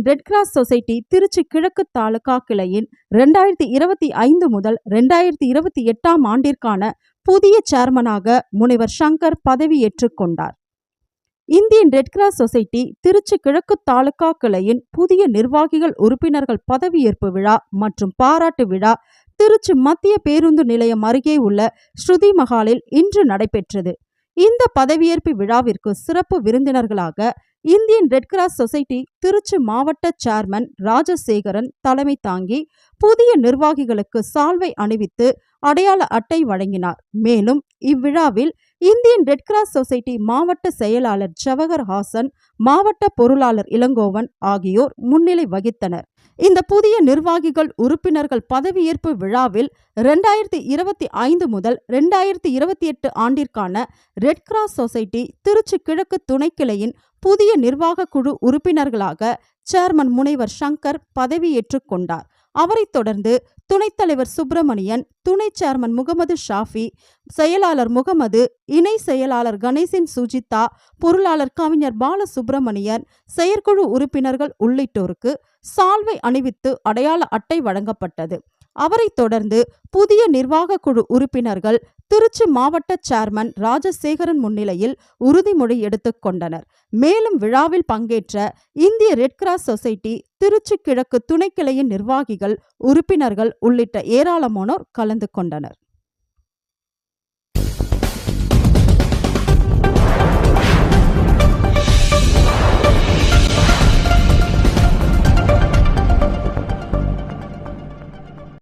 Indian red cross society Trichy கிழக்கு தாலுகா கிளையின் 2025 முதல் 2028 ஆண்டிற்கான புதிய சேர்மனாக முனைவர் சங்கர் பதவியேற்றுக் கொண்டார். Indian red cross society Trichy கிழக்கு தாலுகா கிளையின் புதிய நிர்வாகிகள் உறுப்பினர்கள் பதவியேற்பு விழா மற்றும் பாராட்டு விழா திருச்சி மத்திய பேருந்து நிலையம் அருகே உள்ள ஸ்ருதி மஹாலில் இன்று நடைபெற்றது. இந்த பதவியேற்பு விழாவிற்கு சிறப்பு விருந்தினர்களாக Indian red cross society Trichy மாவட்ட சேர்மன் ராஜசேகரன் தலைமை தாங்கி புதிய நிர்வாகிகளுக்கு சால்வை அணிவித்து அடையாள அட்டை வழங்கினார். மேலும் இவ்விழாவில் இந்தியன் ரெட் கிராஸ் சொசைட்டி மாவட்ட செயலாளர் ஜவஹர் ஹாசன், மாவட்ட பொருளாளர் இளங்கோவன் ஆகியோர் முன்னிலை வகித்தனர். இந்த புதிய நிர்வாகிகள் உறுப்பினர்கள் பதவியேற்பு விழாவில் 2025 முதல் 2028 ஆண்டிற்கான ரெட் கிராஸ் சொசைட்டி திருச்சி கிழக்கு துணைக்கிளையின் புதிய நிர்வாக குழு உறுப்பினர்களாக சேர்மன் முனைவர் சங்கர் பதவியேற்றுக் கொண்டார். அவரைத் தொடர்ந்து துணைத் தலைவர் சுப்பிரமணியன், துணை சேர்மன் முகமது ஷாஃபி, செயலாளர் முகமது, இணை செயலாளர் கணேசன் சுஜிதா, பொருளாளர் கவிஞர் பாலசுப்பிரமணியன், செயற்குழு உறுப்பினர்கள் உள்ளிட்டோருக்கு சால்வை அணிவித்து அடையாள அட்டை வழங்கப்பட்டது. அவரைத் தொடர்ந்து புதிய நிர்வாக குழு உறுப்பினர்கள் திருச்சி மாவட்ட சேர்மன் ராஜசேகரன் முன்னிலையில் உறுதிமொழி எடுத்துக் கொண்டனர். மேலும் விழாவில் பங்கேற்ற இந்திய ரெட் கிராஸ் சொசைட்டி திருச்சி கிழக்கு துணைக்கிளையின் நிர்வாகிகள், உறுப்பினர்கள் உள்ளிட்ட ஏராளமானோர் கலந்து கொண்டனர்.